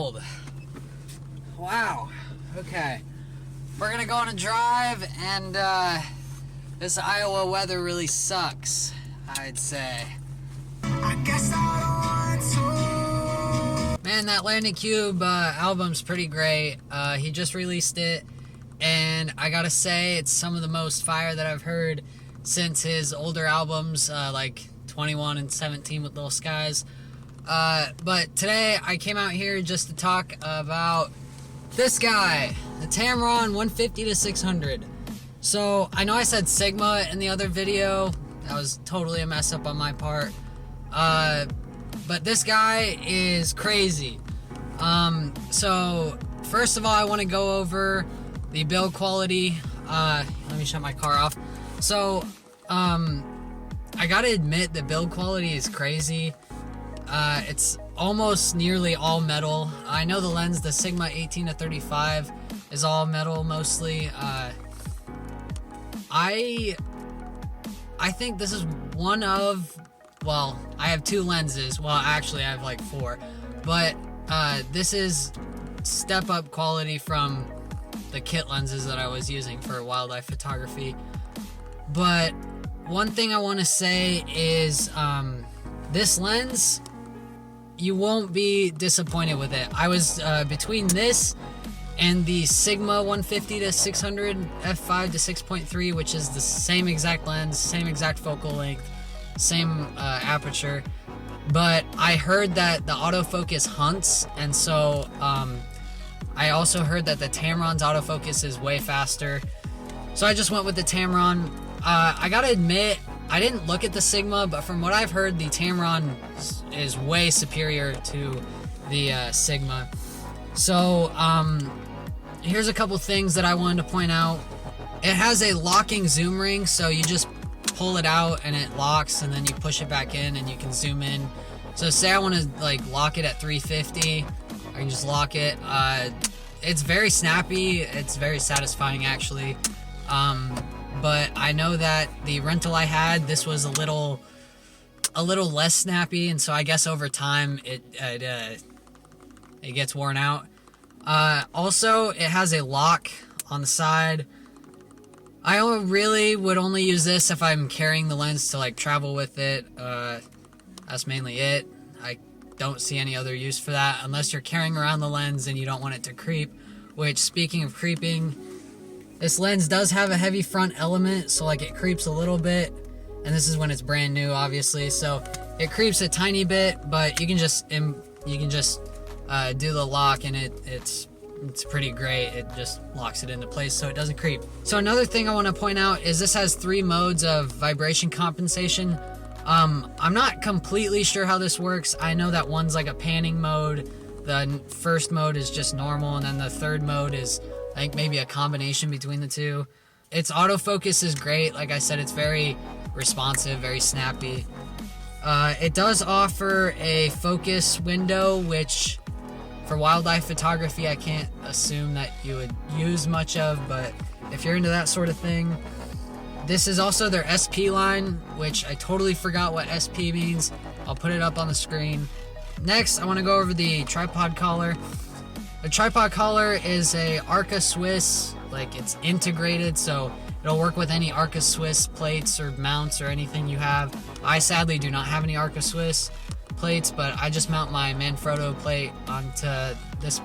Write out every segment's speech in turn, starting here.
cold. Wow. Okay. We're gonna go on a drive, and this Iowa weather really sucks, I'd say. I guess I don't want to. Man, that Landing Cube album's pretty great. He just released it, and I gotta say, it's some of the most fire that I've heard since his older albums, like 21 and 17 with Little Skies. But today I came out here just to talk about this guy, the Tamron 150-600. So I know I said Sigma in the other video. That was totally a mess up on my part. But this guy is crazy. So first of all, I want to go over the build quality. Let me shut my car off. So I gotta admit, the build quality is crazy. It's almost nearly all metal. I know the lens, the Sigma 18-35, is all metal mostly. I think this is one of, well, I have two lenses. Well, actually I have like four, but this is step up quality from the kit lenses that I was using for wildlife photography. But one thing I want to say is this lens, you won't be disappointed with it. I was between this and the Sigma 150-600 f5 to 6.3, which is the same exact lens, same exact focal length, same aperture. But I heard that the autofocus hunts, and so I also heard that the Tamron's autofocus is way faster. So I just went with the Tamron. I gotta admit, I didn't look at the Sigma, but from what I've heard, the Tamron is way superior to the Sigma. So here's a couple things that I wanted to point out. It has a locking zoom ring, so you just pull it out and it locks, and then you push it back in and you can zoom in. So say I want to like lock it at 350, I can just lock it. It's very snappy, it's very satisfying actually. But I know that the rental I had, this was a little less snappy, and so I guess over time it gets worn out. Also, it has a lock on the side. I really would only use this if I'm carrying the lens to like travel with it. That's mainly it. I don't see any other use for that unless you're carrying around the lens and you don't want it to creep. Which, speaking of creeping, this lens does have a heavy front element, so like it creeps a little bit, and this is when it's brand new, obviously. So it creeps a tiny bit, but you can just do the lock, and it's pretty great. It just locks it into place so it doesn't creep. So another thing I want to point out is this has 3 modes of vibration compensation. I'm not completely sure how this works. I know that one's like a panning mode. The first mode is just normal, and then the third mode is, I think, maybe a combination between the two. Its autofocus is great. Like I said, it's very responsive, very snappy. It does offer a focus window, which for wildlife photography I can't assume that you would use much of, but if you're into that sort of thing. This is also their SP line, which I totally forgot what SP means. I'll put it up on the screen. Next, I want to go over the tripod collar. The tripod collar is a Arca Swiss, like it's integrated, so it'll work with any Arca Swiss plates or mounts or anything you have. I sadly do not have any Arca Swiss plates, but I just mount my Manfrotto plate onto this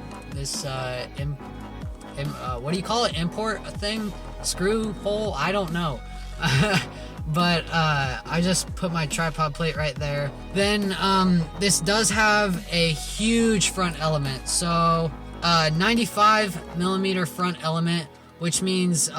what do you call it? Import a thing? Screw hole? I don't know. But I just put my tripod plate right there. Then this does have a huge front element. So 95mm front element, which means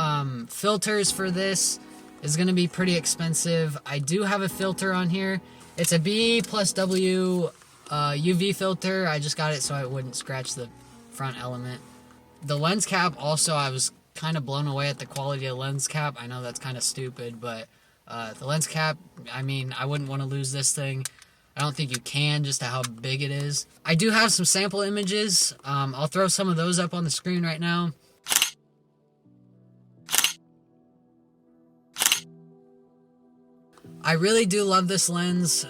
filters for this is going to be pretty expensive. I do have a filter on here. It's a B+W UV filter. I just got it so I wouldn't scratch the front element. The lens cap also, I was kind of blown away at the quality of the lens cap. I know that's kind of stupid, but the lens cap, I mean, I wouldn't want to lose this thing. I don't think you can, just to how big it is. I do have some sample images. I'll throw some of those up on the screen right now. I really do love this lens.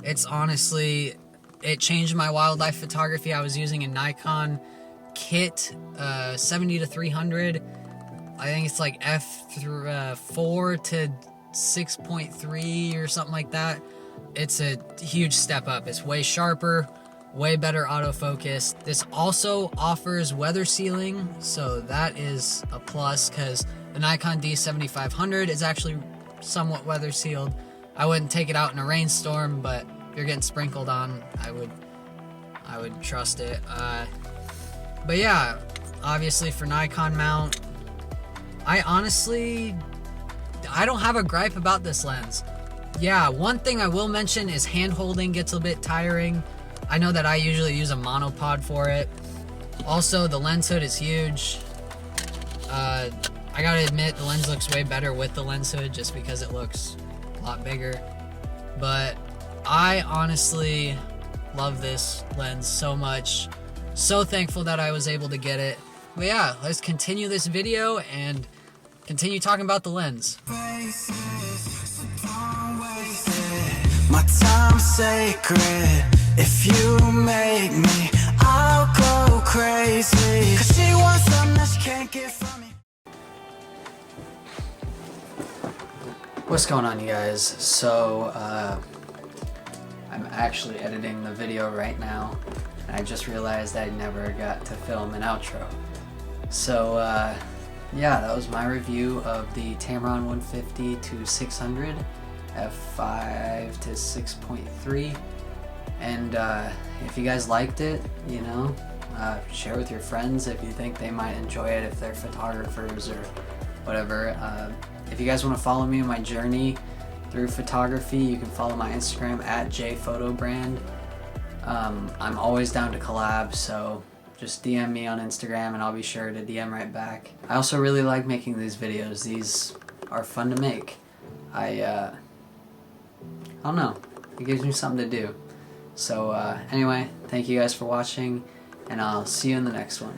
It's honestly, it changed my wildlife photography. I was using a Nikon kit 70-300. I think it's like f4 to 6.3 or something like that. It's a huge step up. It's way sharper, way better autofocus. This also offers weather sealing, so that is a plus, because the Nikon D7500 is actually somewhat weather sealed. I wouldn't take it out in a rainstorm, but if you're getting sprinkled on, I would trust it. But yeah, obviously for Nikon mount, I don't have a gripe about this lens. Yeah, one thing I will mention is hand holding gets a bit tiring. I know that I usually use a monopod for it. Also, the lens hood is huge. I gotta admit, the lens looks way better with the lens hood just because it looks a lot bigger. But I honestly love this lens so much. So thankful that I was able to get it. But yeah, let's continue this video and continue talking about the lens. My time's sacred. If you make me, I'll go crazy. 'Cause she wants something that she can't get from me. What's going on, you guys? So, I'm actually editing the video right now, and I just realized I never got to film an outro. So, yeah, that was my review of the Tamron 150-600 f5 to 6.3. And if you guys liked it, you know, share with your friends if you think they might enjoy it, if they're photographers or whatever. If you guys want to follow me on my journey through photography, you can follow my Instagram at jphotobrand. I'm always down to collab, so just DM me on Instagram and I'll be sure to DM right back. I also really like making these videos. These are fun to make. I don't know, it gives me something to do. So anyway, thank you guys for watching, and I'll see you in the next one.